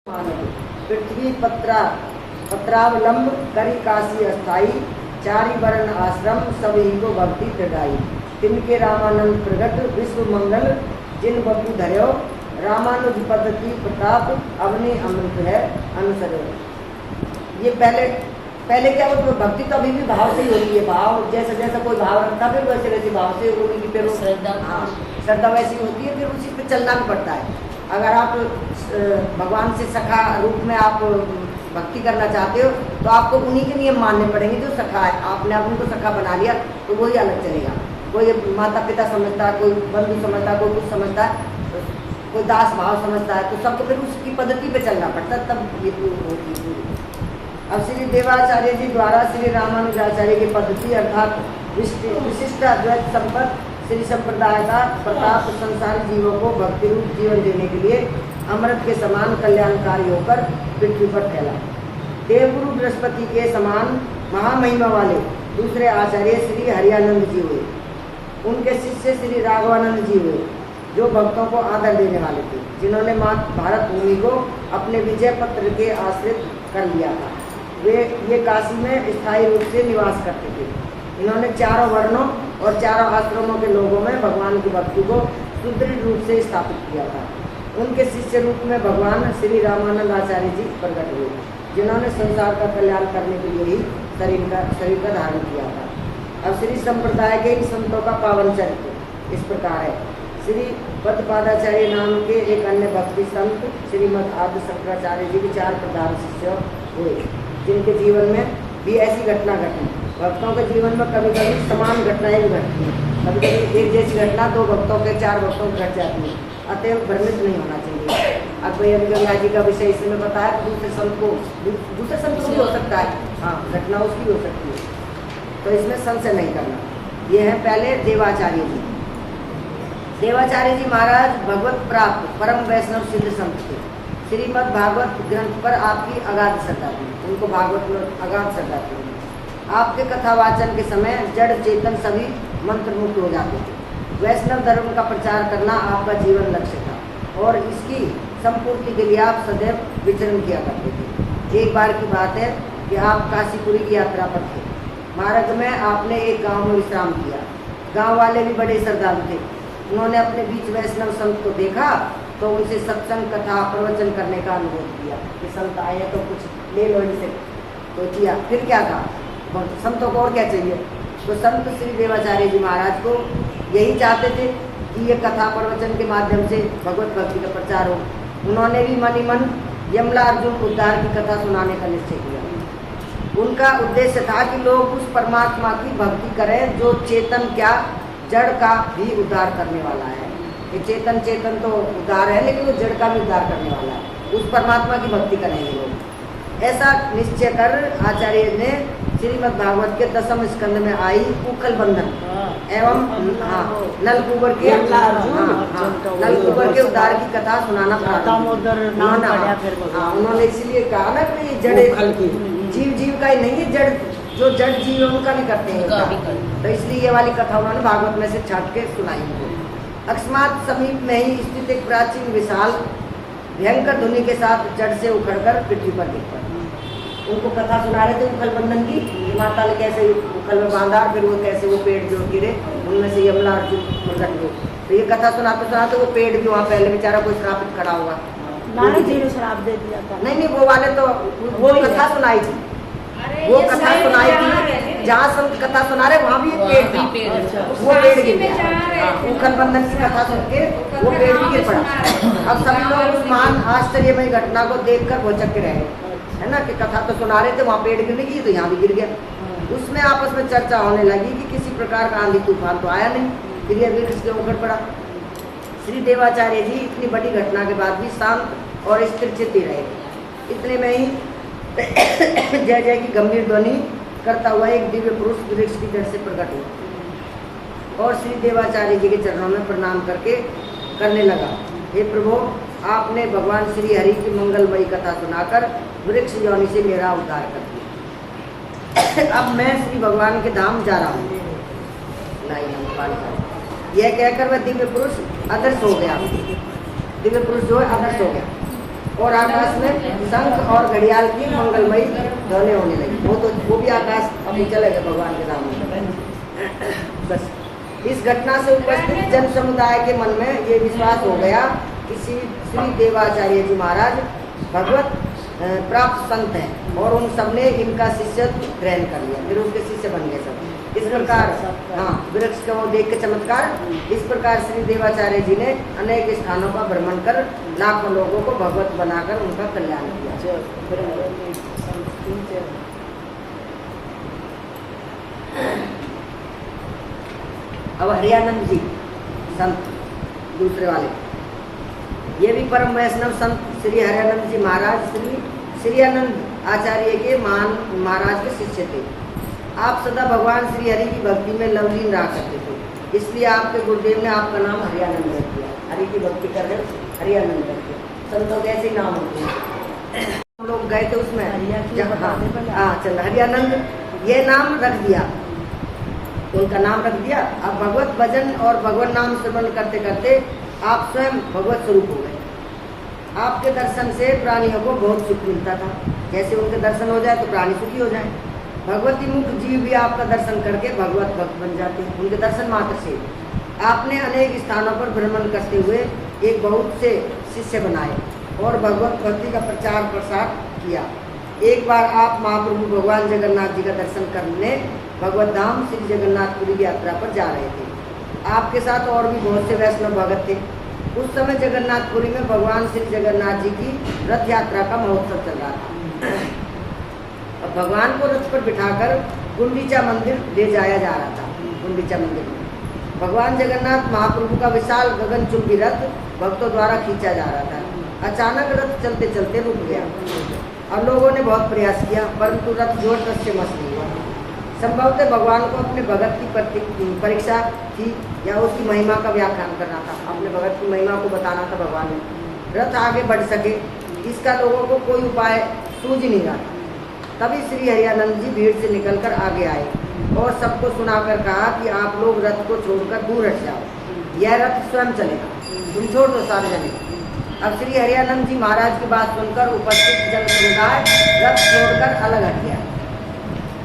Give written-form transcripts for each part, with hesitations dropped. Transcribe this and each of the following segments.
पृथ्वी पत्रावलंब करी काशी अस्थाई, चारि वर्ण आश्रम सब ही को भक्ति प्रदाई। तिनके रामानंद प्रगट विश्व मंगल, जिन बपू धर्यो रामानुज पद्धति प्रताप, अवनि अमृत है अनुसर। ये पहले क्या होता है, भक्ति तो अभी भी भाव से ही होती है। भाव जैसा जैसा कोई भाव रखता है फिर वैसे वैसे भाव से होगी, फिर श्रद्धा वैसी होती है, फिर उसी पे चलना भी पड़ता है। अगर आप भगवान से सखा रूप में आप भक्ति करना चाहते हो तो आपको उन्हीं के नियम मानने पड़ेंगे जो सखा है। आपने उनको सखा बना लिया तो वही अलग चलेगा। कोई माता पिता समझता है, कोई बंधु समझता है, कोई कुछ समझता है, कोई दास भाव समझता है, तो सबको फिर उसकी पद्धति पे चलना पड़ता है, तब ये होती है। अब श्री देवाचार्य जी द्वारा श्री रामानुजाचार्य की पद्धति अर्थात विशिष्ट अद्वैत संपत्ति श्री संप्रदाय का प्रताप संसारी जीवों को भक्ति रूप जीवन देने के लिए अमृत के समान कल्याणकारी होकर पृथ्वी पर फैला। देवगुरु बृहस्पति के समान महामहिमा वाले दूसरे आचार्य श्री हरियानंद जी हुए। उनके शिष्य श्री राघवानंद जी हुए, जो भक्तों को आदर देने वाले थे, जिन्होंने माँ भारत भूमि को अपने विजय पत्र के आश्रित कर लिया था। ये काशी में स्थायी रूप से निवास करते थे। इन्होंने चारों वर्णों और चारों आश्रमों के लोगों में भगवान की भक्ति को सुदृढ़ रूप से स्थापित किया था। उनके शिष्य रूप में भगवान श्री रामानंद आचार्य जी प्रकट हुए, जिन्होंने संसार का कल्याण करने के लिए ही शरीर का धारण किया था। अब श्री संप्रदाय के इन संतों का पावन चरित्र इस प्रकार है। श्री पद्मपादाचार्य नाम के एक अन्य भक्ति संत श्रीमद आदि शंकराचार्य जी के 4 प्रधान शिष्य हुए, जिनके जीवन में भी ऐसी घटना घटी। भक्तों के जीवन में कभी कभी समान घटनाएं भी घटती हैं, कभी कभी एक जैसी घटना 2 भक्तों के 4 भक्तों को घट जाती है। अतएव भ्रमित नहीं होना चाहिए। अब गंगा जी का विषय इसमें बताया, दूसरे संत को भी हो सकता है, हाँ घटना उसकी भी हो सकती है, तो इसमें संशय नहीं करना। ये है पहले देवाचार्य जी। देवाचार्य जी महाराज भगवत प्राप्त परम वैष्णव सिद्ध संत थे। श्रीमद् भागवत ग्रंथ पर आपकी अगाध श्रद्धा थी, उनको भागवत में अगाध श्रद्धा थी। आपके कथावाचन के समय जड़ चेतन सभी मंत्रमुग्ध हो जाते थे। वैष्णव धर्म का प्रचार करना आपका जीवन लक्ष्य था और इसकी संपूर्ति के लिए आप सदैव विचरण किया करते थे। एक बार की बात है कि आप काशीपुरी की यात्रा पर थे। मार्ग में आपने एक गांव में विश्राम किया। गांव वाले भी बड़े श्रद्धालु थे। उन्होंने अपने बीच वैष्णव संत को देखा तो उनसे सत्संग कथा प्रवचन करने का अनुरोध किया कि संत आए तो कुछ ले लो इनसे। तो किया, फिर क्या था, संतों को और क्या चाहिए। तो संत श्री देवाचार्य जी महाराज को यही चाहते थे कि ये कथा प्रवचन के माध्यम से भगवत भक्ति का प्रचार हो। उन्होंने भी मन ही मन यमला अर्जुन उद्धार की कथा सुनाने का निश्चय किया। उनका उद्देश्य था कि लोग उस परमात्मा की भक्ति करें जो चेतन क्या जड़ का भी उद्धार करने वाला है। ये चेतन तो उद्धार है, लेकिन वो जड़ का भी उद्धार करने वाला है। उस परमात्मा की भक्ति करेंगे लोग। ऐसा निश्चय कर आचार्य ने श्रीमद् भागवत के 10वें स्कंद में आई उखल बंधन एवं नलकूबर के उद्धार की कथा सुनाना उन्होंने इसलिए कहा ना कि जड़ जीव का ही नहीं है, जड़ जो जड़ जीव है उनका भी करते हैं। तो इसलिए ये वाली कथा उन्होंने भागवत में से छाट के सुनाई। अकस्मात समीप में ही स्थित एक प्राचीन विशाल भयंकर ध्वनि के साथ जड़ से उखड़कर पृथ्वी पर गिर पड़ा। उनको कथा सुना रहे थे उखल बंधन की, माता ने कैसे उखल में बांधा, फिर वो कैसे वो पेड़ जो गिरे उनमें से यमला अर्जुन प्रकट हुए। तो ये कथा सुनाते वो पेड़ भी वहाँ पहले बेचारा कोई श्रापित खड़ा हुआ, नारद जी ने श्राप दे दिया था। नहीं वो वाले तो वो कथा सुनाई थी, वो कथा सुनाई थी जहाँ संत कथा सुना रहे वहाँ भी एक पेड़ था, वो पेड़ गिर गया। उखल बंधन की कथा सुन के वो पेड़ भी गिर पड़ा। अब सभी लोग उस महान आश्चर्यमय घटना को देखकर भौचक के रहे, है ना, कि कथा तो सुना रहे थे, वहाँ पेड़ गिरने की तो यहाँ भी गिर गया। उसमें आपस में चर्चा होने लगी कि किसी प्रकार का आंधी तूफान तो आया नहीं, फिर यह वृक्ष के उखड़ पड़ा। श्री देवाचार्य जी इतनी बड़ी घटना के बाद भी शांत और स्थिर चित्त ही रहे। इतने में ही जय जय की गंभीर ध्वनि करता हुआ एक दिव्य पुरुष वृक्ष की जड़ से प्रकट हुआ और श्री देवाचार्य जी के चरणों में प्रणाम करने लगा। हे प्रभु, आपने भगवान श्री हरि की मंगलमयी कथा सुनाकर वृक्ष योनि से मेरा उद्धार कर दिया। अब मैं श्री भगवान के धाम जा रहा हूँ। यह कहकर वह दिव्य पुरुष अदृश्य हो गया। दिव्य पुरुष जो है अदृश्य हो गया और आकाश में शंख और घड़ियाल की मंगलमयी ध्वनि होने लगी। वो भी आकाश अभी चले गए भगवान के सामने। बस इस घटना से उपस्थित जन समुदाय के मन में ये विश्वास हो गया कि श्री देवाचार्य जी महाराज भगवत प्राप्त संत हैं और उन सबने इनका शिष्य ग्रहण कर लिया, फिर उनके शिष्य बन गए सब। इस प्रकार हाँ वृक्ष का वो देख के चमत्कार, इस प्रकार श्री देवाचार्य जी ने अनेक स्थानों का भ्रमण कर लाखों लोगों को भगवत बनाकर उनका कल्याण किया। अब हरियानंद जी संत दूसरे वाले, ये भी परम वैष्णव संत श्री हरियानंद जी महाराज श्री आनंद आचार्य के महाराज के शिष्य थे। आप सदा भगवान श्री हरि की भक्ति में लवलीन रहा करते थे, इसलिए आपके गुरुदेव ने आपका नाम हरियानंद रख दिया। हरि की भक्ति कर रहे हरियानंद रख दिया, संतों के ऐसे नाम होते हैं। हम लोग गए थे उसमें, हाँ चल हरियानंद ये नाम रख दिया, उनका नाम रख दिया। अब भगवत भजन और भगवान नाम श्रवण करते करते आप स्वयं भगवत स्वरूप हो गए। आपके दर्शन से प्राणियों को बहुत सुख मिलता था, जैसे उनके दर्शन हो जाए तो प्राणी सुखी हो जाए। भगवती मुख जीव भी आपका दर्शन करके भगवत भक्त बन जाते हैं उनके दर्शन मात्र से। आपने अनेक स्थानों पर भ्रमण करते हुए एक बहुत से शिष्य बनाए और भगवत भक्ति का प्रचार प्रसार किया। एक बार आप महाप्रभु भगवान जगन्नाथ जी का दर्शन करने भगवत धाम श्री जगन्नाथपुरी की यात्रा पर जा रहे थे। आपके साथ और भी बहुत से वैष्णव भगत थे। उस समय जगन्नाथपुरी में भगवान श्री जगन्नाथ जी की रथ यात्रा का महोत्सव चल रहा था। और भगवान को रथ पर बिठाकर गुंडीचा मंदिर ले जाया जा रहा था। गुंडीचा मंदिर में भगवान जगन्नाथ महाप्रभु का विशाल गगनचुंबी रथ भक्तों द्वारा खींचा जा रहा था। अचानक रथ चलते चलते रुक गया और लोगों ने बहुत प्रयास किया, परंतु रथ जोर रथ से मस नहीं हुआ। संभवतः भगवान को अपने भगत की परीक्षा थी या उसकी महिमा का व्याख्यान करना था। अपने भगत की महिमा को बताना था भगवान ने। रथ आगे बढ़ सके इसका लोगों को कोई उपाय सूझ नहीं रहा था। तभी श्री हरियानंद जी भीड़ से निकलकर आगे आए और सबको सुनाकर कहा कि आप लोग रथ को छोड़कर दूर हट जाओ, यह रथ स्वयं चलेगा, तुम छोड़ दो सार्वजनिक। अब श्री हरियानंद जी महाराज की बात सुनकर उपस्थित जन समुदाय रथ छोड़कर अलग हट गया।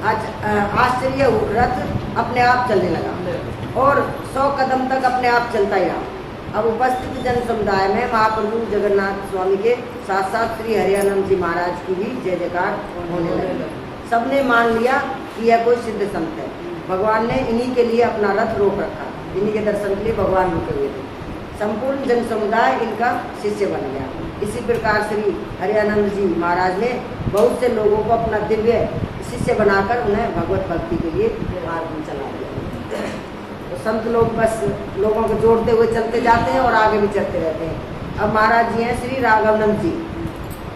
आश्चर्य रथ अपने आप चलने लगा और 100 कदम तक अपने आप चलता ही रहा। अब उपस्थित जन समुदाय में महाप्रभु जगन्नाथ स्वामी के साथ साथ श्री हरियानंद जी महाराज की भी जय जयकार होने लगी। सबने मान लिया कि यह कोई सिद्ध संत है। भगवान ने इन्हीं के लिए अपना रथ रोक रखा, इन्हीं के दर्शन के लिए भगवान रुके हुए थे। संपूर्ण जन समुदाय इनका शिष्य बन गया। इसी प्रकार श्री हरियानंद जी महाराज ने बहुत से लोगों को अपना दिव्य शिष्य बनाकर उन्हें भगवत भक्ति के लिए मार्ग में चला दिया। तो संत लोग बस लोगों को जोड़ते हुए चलते जाते हैं और आगे भी चलते रहते हैं। अब महाराज जी हैं श्री राघवानंद जी,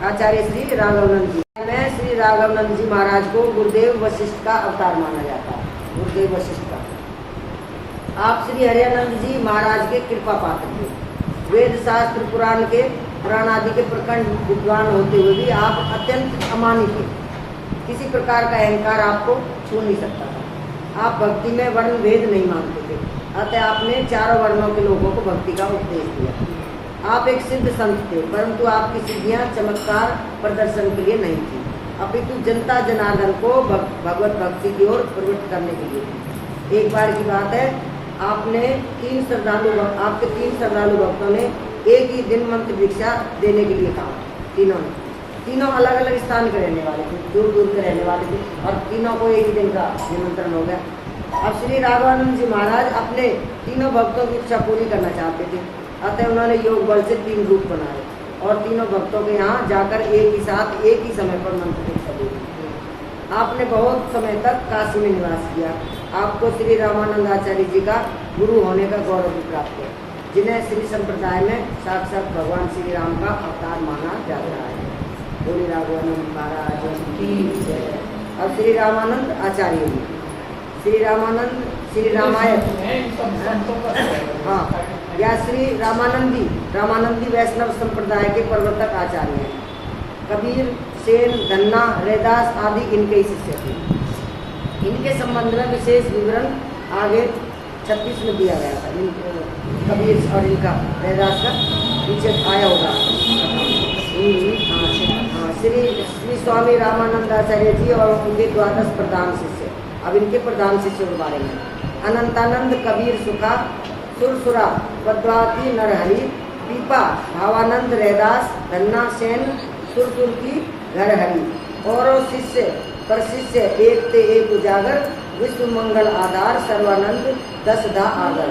आचार्य श्री राघवानंद जी। मैं श्री राघवानंद जी महाराज को गुरुदेव वशिष्ठ का अवतार माना जाता है, गुरुदेव वशिष्ठ का। आप श्री हरियानंद जी महाराज के कृपा पात्र थे। वेद शास्त्र पुराण आदि के प्रखंड विद्वान होते हुए भी आप अत्यंत अमानी थे। किसी प्रकार का अहंकार आपको छू नहीं सकता था। आप भक्ति में वर्ण भेद नहीं मानते थे, अतः आपने चारों वर्णों के लोगों को भक्ति का उपदेश दिया। आप एक सिद्ध संत थे, परंतु आपकी सिद्धियां चमत्कार प्रदर्शन के लिए नहीं थी, अपितु जनता जनार्दन को भगवत भक्ति की ओर प्रवृत्त करने के लिए। एक बार की बात है, आपके 3 श्रद्धालु भक्तों ने एक ही दिन मंत्र दीक्षा देने के लिए कहा। तीनों अलग अलग स्थान के रहने वाले थे, दूर दूर के रहने वाले थे और तीनों को एक ही दिन का निमंत्रण हो गया। अब श्री राघवानंद जी महाराज अपने तीनों भक्तों की इच्छा पूरी करना चाहते थे, अतः उन्होंने योग बल से 3 रूप बनाए और तीनों भक्तों के यहाँ जाकर एक ही साथ एक ही समय पर मंत्र दीक्षा दी। आपने बहुत समय तक काशी में निवास किया। आपको श्री रामानंद आचार्य जी का गुरु होने का गौरव भी प्राप्त है, जिन्हें श्री संप्रदाय में साक्षात भगवान श्री राम का अवतार माना जाता है। बोले राघवानंद महाराज की जय। अब श्री रामानंद आचार्य जी, श्री रामानंद, श्री रामायण, हाँ, या श्री रामानंदी वैष्णव संप्रदाय के प्रवर्तक आचार्य हैं। कबीर, सेन, धन्ना, रैदास आदि इनके शिष्य थे। इनके संबंध में विशेष विवरण आगे 36 में दिया गया था। कबीर और इनका रैदास का पीछे आया होगा, श्री श्री स्वामी रामानंद आचार्य जी और उनके द्वादश प्रधान शिष्य। अब इनके प्रधान शिष्यों के बारे में, अनंतानंद, कबीर सुखा, सुरसुरा, पद्मावती, नरहरि, पीपा, भावानंद, रैदास, धन्ना सेन, सुरसुर की घरहरि। और शिष्य पर शिष्य एक ते एक उजागर, विश्व मंगल आधार, सर्वानंद दसधा आगर।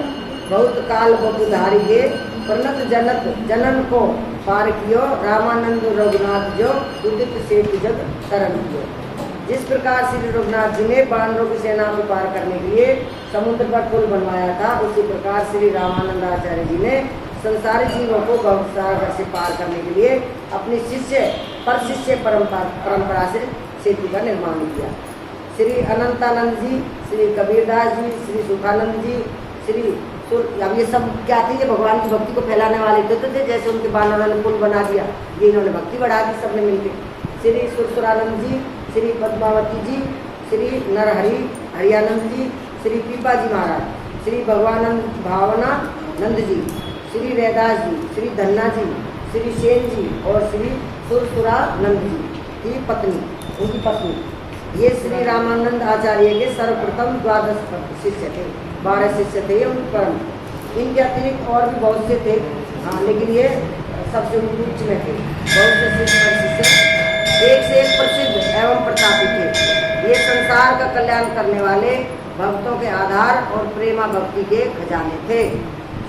बहुत काल बपुधारी गे, प्रणत जनक जनन को पार कियो, रामानंद रघुनाथ जो उदित सेठ जग तरन कियो। जिस प्रकार श्री रघुनाथ जी ने बानरों की सेना को पार करने के लिए समुद्र पर पुल बनवाया था, उसी प्रकार श्री रामानंद आचार्य जी ने संसारी जीवों को भवसागर से पार करने के लिए अपनी शिष्य पर शिष्य परंपरा से सेतु का निर्माण किया। श्री अनंतानंद जी, श्री कबीरदास जी, श्री सुखानंद जी, श्री अब ये सब क्या थे, ये भगवान की भक्ति को फैलाने वाले तत्व थे। जैसे उनके बानरों ने पुल बना दिया, ये इन्होंने भक्ति बढ़ा दी सबने मिलकर। श्री सुरसुरानंद जी, श्री पद्मावती जी, श्री नरहरि हरियानंद जी, श्री पीपा जी महाराज, श्री भगवानंद भावनानंद जी, श्री रैदास जी, श्री धन्ना जी, श्री सेन जी और श्री सुरसुरानंद जी की पत्नी, उनकी पत्नी। ये श्री रामानंद आचार्य के सर्वप्रथम द्वादश शिष्य थे, 12 शिष्य थे उनके परम। इनके अतिरिक्त और भी बहुत से थे, लेकिन ये सबसे उच्च में थे। बहुत से शिष्य एक से एक प्रसिद्ध एवं प्रतापी थे। ये संसार का कल्याण करने वाले भक्तों के आधार और प्रेमा भक्ति के खजाने थे।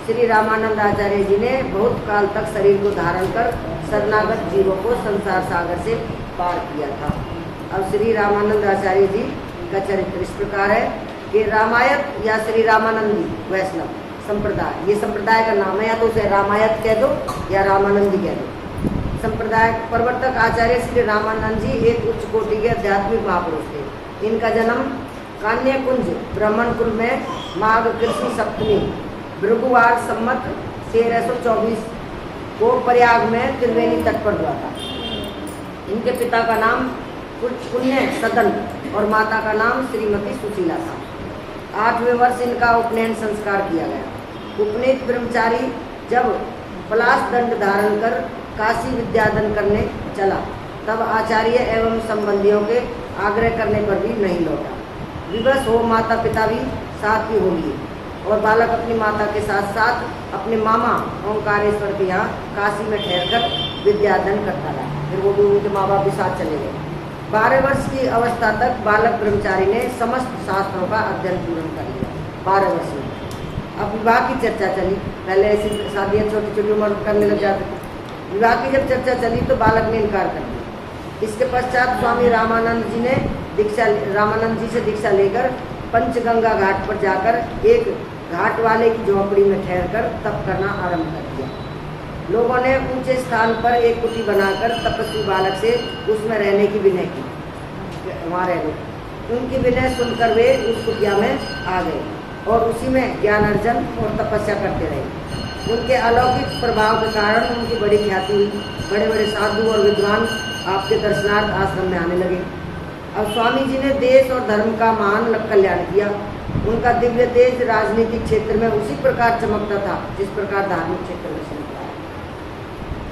श्री रामानंद आचार्य जी ने बहुत काल तक शरीर को धारण कर शरणागत जीवों को संसार सागर से पार किया था। अब श्री रामानंद आचार्य जी का चरित्र इस प्रकार है कि रामायत या श्री रामानंदी वैष्णव संप्रदाय, ये संप्रदाय का नाम है, या तो उसे रामायत कह दो या रामानंदी कह दो। संप्रदाय प्रवर्तक आचार्य श्री रामानंद जी एक उच्च कोटि के आध्यात्मिक महापुरुष थे। इनका जन्म कान्यकुंज ब्राह्मणकुल में माघ कृष्ण सप्तमी भृगुवार सम्मत 1324 को प्रयाग में त्रिवेणी तट पर हुआ था। इनके पिता का नाम पुण्य सदन और माता का नाम श्रीमती सुशीला था। 8वें वर्ष इनका उपनयन संस्कार किया गया। उपनीत ब्रह्मचारी जब पलाश दंड धारण कर काशी विद्याधन करने चला, तब आचार्य एवं संबंधियों के आग्रह करने पर भी नहीं लौटा। विवश हो माता पिता भी साथ ही हो लिए और बालक अपनी माता के साथ साथ अपने मामा ओंकारेश्वर के यहाँ काशी में ठहरकर विद्याधन करता रहा। फिर वो भी उनके माँ बाप भी साथ चले गए। 12 वर्ष की अवस्था तक बालक ब्रह्मचारी ने समस्त शास्त्रों का अध्ययन पूर्ण कर लिया। 12 वर्ष में अब विवाह की चर्चा चली। पहले ऐसी शादियाँ छोटी छोटी उम्र करने लग जाते थे। विवाह की जब चर्चा चली तो बालक ने इनकार कर दिया। इसके पश्चात स्वामी रामानंद जी से दीक्षा लेकर पंचगंगा घाट पर जाकर एक घाट वाले की झोपड़ी में ठहरकर तप करना आरंभ कर दिया। लोगों ने ऊंचे स्थान पर एक कुटी बनाकर तपस्वी बालक से उसमें रहने की विनय की, वहाँ रहने। उनकी विनय सुनकर वे उस कुटिया में आ गए और उसी में ज्ञान अर्जन और तपस्या करते रहे। उनके अलौकिक प्रभाव के कारण उनकी बड़ी ख्याति हुई। बड़े बड़े साधु और विद्वान आपके दर्शनार्थ आश्रम में आने लगे। अब स्वामी जी ने देश और धर्म का महान कल्याण किया। उनका दिव्य तेज राजनीतिक क्षेत्र में उसी प्रकार चमकता था जिस प्रकार धार्मिक क्षेत्र में चमकता है।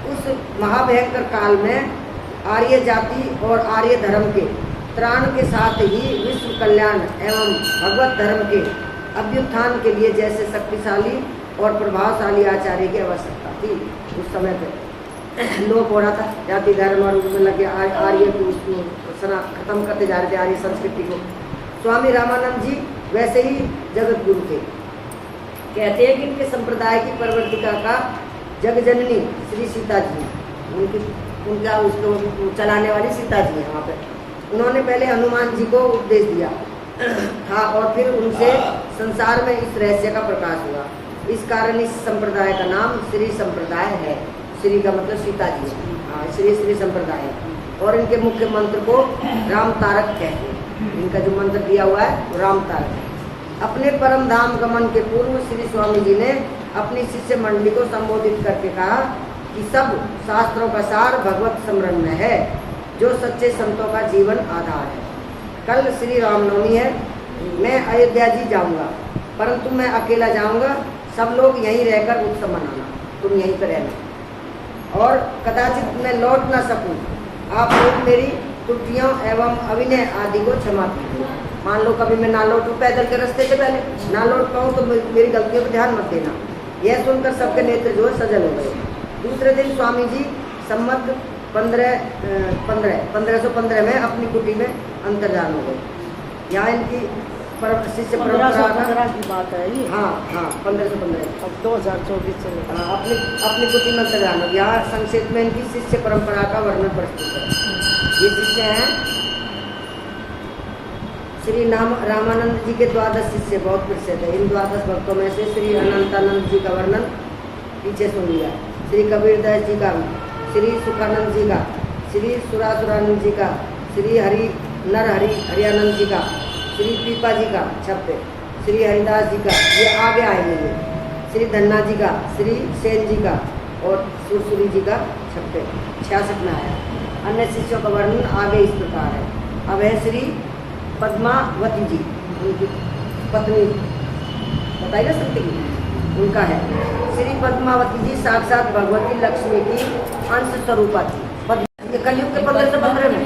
उस महाभयंकर काल में आर्य जाति और आर्य धर्म के त्राण के साथ ही विश्व कल्याण एवं भगवत धर्म के अभ्युत्थान के लिए जैसे शक्तिशाली और प्रभावशाली आचार्य की आवश्यकता थी। उस समय पे लोप हो रहा था, जाति धर्म और उसमें लगे आर्य को उसको खत्म करते जा रहे थे, आर्य संस्कृति को। स्वामी रामानंद जी वैसे ही जगत गुरु थे। कहते हैं कि इनके संप्रदाय की प्रवर्तिका का जगजननी श्री सीता जी, उनका उसको चलाने वाली सीता जी है। वहाँ पे उन्होंने पहले हनुमान जी को उपदेश दिया था और फिर उनसे संसार में इस रहस्य का प्रकाश हुआ। इस कारण इस संप्रदाय का नाम श्री संप्रदाय है। श्री का मतलब सीता जी है, हाँ, श्री संप्रदाय है। और इनके मुख्य मंत्र को राम तारक कहते हैं। इनका जो मंत्र दिया हुआ है वो राम तारक है। अपने परम धाम गमन के पूर्व श्री स्वामी जी ने अपनी शिष्य मंडली को संबोधित करके कहा कि सब शास्त्रों का सार भगवत स्मरण में है, जो सच्चे संतों का जीवन आधार है। कल श्री रामनवमी है, मैं अयोध्या जी जाऊंगा, परंतु मैं अकेला जाऊंगा। सब लोग यहीं रहकर उत्सव मनाना, तुम यहीं पर रहना। और कदाचित मैं लौट न सकूं, आप लोग मेरी त्रुटियों एवं अभिनय आदि को क्षमा कीजिए। मान लो कभी मैं ना लौटूं पैदल के रास्ते से पहले ना लौट पाऊँ तो मेरी गलतियों पर ध्यान मत देना। यह सुनकर सबके नेत्र जो है सजल हो गए। दूसरे दिन स्वामी जी सम्मत 1515 में अपनी कुटी में अंतर्धान हो गए। यहाँ इनकी शिष्य परंपरा 1515 की बात है ये। हाँ हाँ 1515 अब 2024 चले। अपनी कुटी में अंतर्धान हो। यहाँ संक्षेप में इनकी शिष्य परंपरा का वर्णन प्रस्तुत है। ये शिष्य हैं श्री रामानंद जी के 12 शिष्य बहुत प्रसिद्ध है। इन 12 भक्तों में से श्री अनंतानंद जी का वर्णन पीछे सुन लिया, श्री कबीरदास जी का, श्री सुखानंद जी का, श्री सुरासुरानंद जी का, श्री हरियानंद जी का, श्री पीपा जी का 26, श्री हरिदास जी का, ये आगे आएंगे, श्री धन्ना जी का, श्री सेन जी का और सुरसुरी जी का 66 में आया। अन्य शिष्यों का वर्णन आगे इस प्रकार है। अब है श्री पद्मावती जी, उनकी पत्नी बताइए ना सकते की उनका है। श्री पद्मावती जी साक्षात भगवती लक्ष्मी की अंश स्वरूपा थी। कलयुग के 1515 में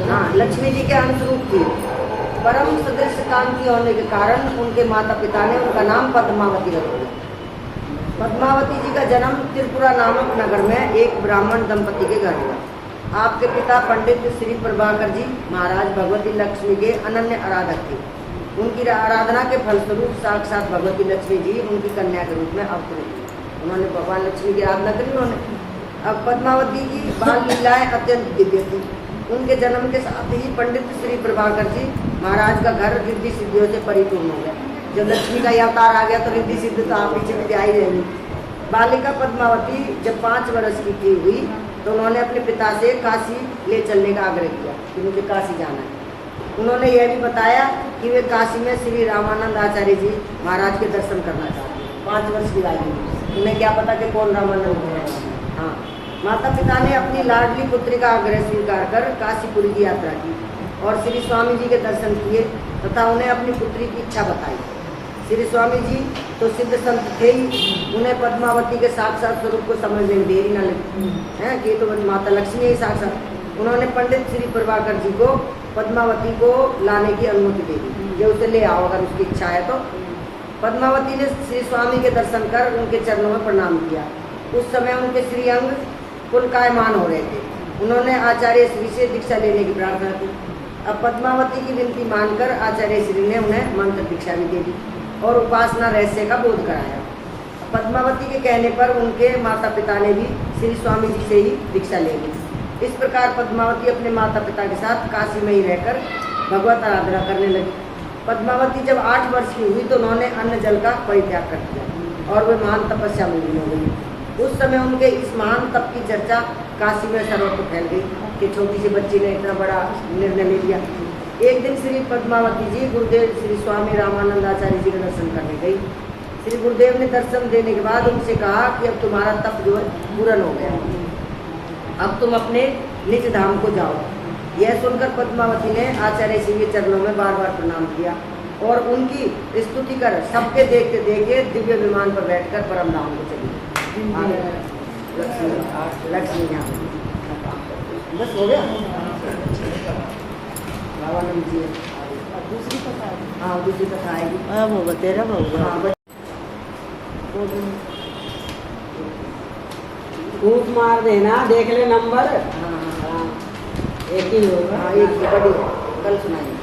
हाँ लक्ष्मी जी के अंश रूप थी। परम सदृश कांति होने के कारण उनके माता पिता ने उनका नाम पद्मावती रख दिया। पद्मावती जी का जन्म त्रिपुरा नामक नगर में एक ब्राह्मण दंपति के घर हुआ। आपके पिता पंडित श्री प्रभाकर जी महाराज भगवती लक्ष्मी के अनन्य आराधक थे। उनकी आराधना के फलस्वरूप साक्षात भगवती लक्ष्मी जी उनकी कन्या के रूप में अवतरित हुई। उन्होंने भगवान लक्ष्मी की आराधना करी उन्होंने। अब पद्मावती की बाल लीलाएं अत्यंत दिव्य थी। उनके जन्म के साथ ही पंडित श्री प्रभाकर जी महाराज का घर रिद्धि सिद्धियों से परिपूर्ण हो गया। जब लक्ष्मी का अवतार आ गया तो रिद्धि सिद्धि तो आप पीछे पीछे आई रहेगी। बालिका पद्मावती जब 5 वर्ष की हुई तो उन्होंने अपने पिता से काशी ले चलने का आग्रह किया कि मुझे काशी जाना है। उन्होंने यह भी बताया कि वे काशी में श्री रामानंद आचार्य जी महाराज के दर्शन करना चाहते हैं। 5 वर्ष की आयु में उन्हें क्या पता कि कौन रामानंद है। हाँ, माता पिता ने अपनी लाडली पुत्री का आग्रह स्वीकार कर काशीपुरी की यात्रा की और श्री स्वामी जी के दर्शन किए तथा उन्हें अपनी पुत्री की इच्छा बताई। श्री स्वामी जी तो सिद्ध संत थे ही, उन्हें पद्मावती के साक्षात स्वरूप को समझने में देरी न लगी है कि तो माता लक्ष्मी ही साक्षात। उन्होंने पंडित श्री प्रभाकर जी को पद्मावती को लाने की अनुमति दे दी, ये उसे ले आओ अगर उसकी इच्छा है तो। पद्मावती ने श्री स्वामी के दर्शन कर उनके चरणों में प्रणाम किया। उस समय उनके श्रीअंग पुलकायमान हो रहे थे। उन्होंने आचार्य श्री से दीक्षा लेने की प्रार्थना की। अब पद्मावती की विनती मानकर आचार्य श्री ने उन्हें मंत्र दीक्षा भी दे दी और उपासना रहस्य का बोध कराया। पद्मावती के कहने पर उनके माता पिता ने भी श्री स्वामी जी से ही दीक्षा ले ली। इस प्रकार पद्मावती अपने माता पिता के साथ काशी में ही रहकर भगवत आराधना करने लगी। पद्मावती जब 8 वर्ष की हुई तो उन्होंने अन्न जल का परित्याग कर दिया और वे महान तपस्या में लीन हो गई। उस समय उनके इस महान तप की चर्चा काशी में सर्वत्र फैल गई कि छोटी सी बच्ची ने इतना बड़ा निर्णय ले लिया। एक दिन श्री पद्मावती जी गुरुदेव श्री स्वामी रामानंद आचार्य जी का दर्शन करने गई। श्री गुरुदेव ने दर्शन देने के बाद उनसे कहा कि अब तुम्हारा तप जो है पूर्ण हो गया, अब तुम अपने निज धाम को जाओ। यह सुनकर पद्मावती ने आचार्य श्री के चरणों में बार बार प्रणाम किया और उनकी स्तुति कर सबके देखते देखे दिव्य विमान पर बैठकर परम धाम को चली। लक्ष्मी यहाँ बस हो गया। रामानंद जी दूसरी कथा। हाँ दूसरी कथा आएगी। अब होगा 13 होगा। हाँ कूट मार देना, देख ले नंबर। हाँ एक ही होगा। हाँ एक ही बड़ी कल सुनाएंगे।